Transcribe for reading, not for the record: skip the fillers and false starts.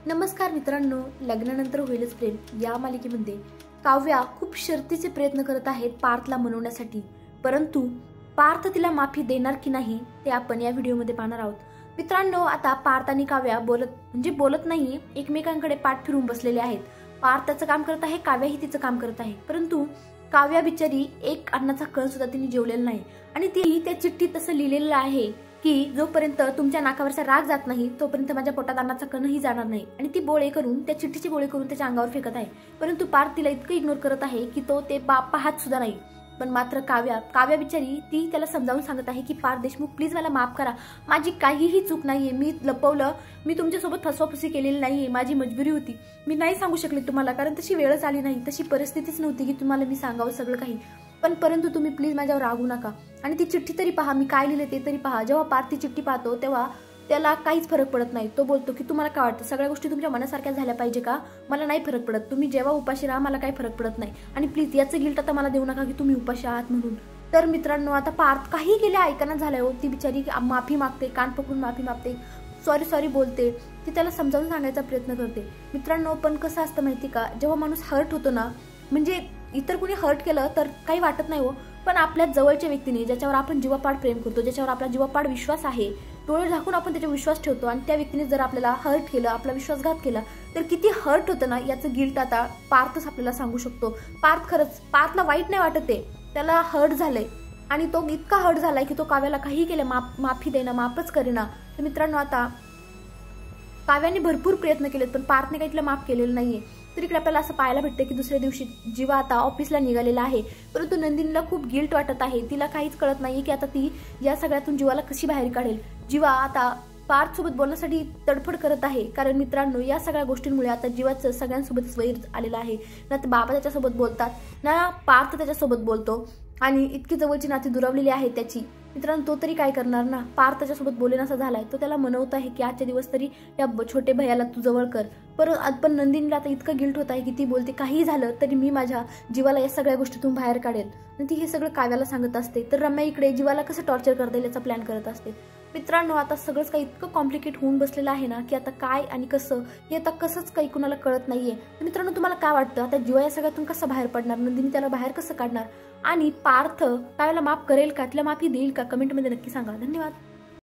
नमस्कार मित्रांनो, लग्नानंतर होईलच प्रेम या मालिकेमध्ये काव्या खूप शर्तीचे प्रयत्न करत आहेत पार्थला मनवण्यासाठी, परंतु पार्थ तिला माफी देणार की नाही ते आपण या व्हिडिओमध्ये पाहणार आहोत। मित्रांनो, आता पार्थ आणि काव्या बोलत नाही, एकमेकांकडे पाठ फिरून बसलेले आहेत। पार्थ त्याचं काम करत आहे, काव्या ही तिचं काम करत आहे, परंतु काव्या बिचारी एक अन्नाचा कण सुद्धा तिने जेवलेला नाही आणि ती त्या चिठ्ठीत तसं लिहिलेलं आहे की जोपर्यंत तुमच्या नाकावरचा राग जात नाही तोपर्यंत माझ्या पोटात अन्नाचा कणही जाणार नाही। आणि ती बोळे करून त्या चिठ्ठीचे बोळे करून त्याच्या अंगावर फेकत आहे, परंतु पार्थ तिला इतकं इग्नोर करत आहे की तो ते पाहत सुद्धा नाही। पण मात्र काव्या बिचारी ती त्याला समजावून सांगत आहे की पार्थ देशमुख प्लीज मला माफ करा, माझी काहीही चूक नाहीये, मी लपवलं, मी तुमच्यासोबत फसवाफसवी केलेली नाहीये, माझी मजबुरी होती, मी नाही सांगू शकले तुम्हाला कारण तशी वेळच आली नाही, तशी परिस्थितीच नव्हती की तुम्हाला मी सांगावं सगळं काही, पण परंतु तुम्ही प्लीज माझ्यावर रागू नका। आणि ती चिठ्ठी तरी पहा, मी काय लिहिले ते तरी पहा। जेव्हा पार्थ ती चिठ्ठी पाहतो तेव्हा त्याला काहीच फरक पडत नाही। तो बोलतो की तुम्हाला काय वाटतं, सगळ्या गोष्टी तुमच्या मनासारख्या झाल्या पाहिजे का? मला नाही फरक पडत, तुम्ही जेव्हा उपाशी राहा मला काही फरक पडत नाही, आणि प्लीज याचं गिल्ट आता मला देऊ नका की तुम्ही उपाशी आहात म्हणून। तर मित्रांनो, आता पार्थ काही केल्या ऐकणं झालंय हो, ती बिचारी माफी मागते, कान पकडून माफी मागते, सॉरी बोलते, ती त्याला समजावून सांगायचा प्रयत्न करते। मित्रांनो, पण कसं असतं माहिती का, जेव्हा माणूस हर्ट होतो ना, म्हणजे इतर कोणी हर्ट केलं तर काही वाटत नाही हो, पण आपल्या जवळच्या व्यक्तीने ज्याच्यावर आपण जीवापाड प्रेम करतो, ज्याच्यावर आपला जीवापाड विश्वास आहे, डोळे झाकून आपण त्याच्यावर विश्वास ठेवतो आणि त्या व्यक्तीने जर आपल्याला हर्ट केलं, आपला विश्वासघात केला तर किती हर्ट होतं ना, याचं गिल्ट आता पार्थच आपल्याला सांगू शकतो। पार्थला वाईट नाही वाटत आहे, त्याला हर्ट झालंय आणि तो इतका हर्ट झालाय की तो काव्याला काही केलं माफी देणं, माफच करेना। तर मित्रांनो, आता काव्याने भरपूर प्रयत्न केलेत पण पार्थने काही तिला माफ केलेलं नाहीये। तर इकडे आपल्याला असं पाहायला भेटतं की दुसऱ्या दिवशी जीवा आता ऑफिसला निघालेला आहे, परंतु नंदिनीला खूप गिल्ट वाटत आहे, तिला काहीच कळत नाहीये की आता ती या सगळ्यातून जीवाला कशी बाहेर काढेल। जीवा आता पार्थ सोबत बोलण्यासाठी तडफड करत आहे, कारण मित्रांनो या सगळ्या गोष्टींमुळे आता जीवाचं सगळ्यांसोबतच वैर आलेलं आहे ना। तर बाबा त्याच्यासोबत बोलतात ना, पार्थ त्याच्यासोबत बोलतो आणि इतकी जवळची नाती दुरावलेली आहे त्याची। मित्रांनो, तो तरी काय करणार ना, पार्थ त्याच्यासोबत बोलेनासा झालाय, तो त्याला म्हणवत आहे की आजच्या दिवस तरी या छोटे भैयाला तू जवळ कर। पण नंदिनीला आता इतकं गिल्ट होत आहे की ती बोलते काही झालं तरी मी माझ्या जीवाला या सगळ्या गोष्टीतून बाहेर काढेल, आणि ती हे सगळं काव्याला सांगत असते। तर रम्या इकडे जीवाला कसं टॉर्चर करता येईल याचा प्लॅन करत असते। मित्रांनो, आता सगळंच काही इतकं कॉम्प्लिकेट होऊन बसलेलं आहे ना की आता काय आणि कसं हे आता कसंच काही कुणाला कळत नाहीये। तर मित्रांनो, तुम्हाला काय वाटतं, आता जीवा या सगळ्यातून कसं बाहेर पडणार, नंदिनी त्याला बाहेर कसं काढणार, आणि पार्थ काव्याला माफ करेल का, तिला माफी देईल का? कमेंटमध्ये नक्की सांगा। धन्यवाद।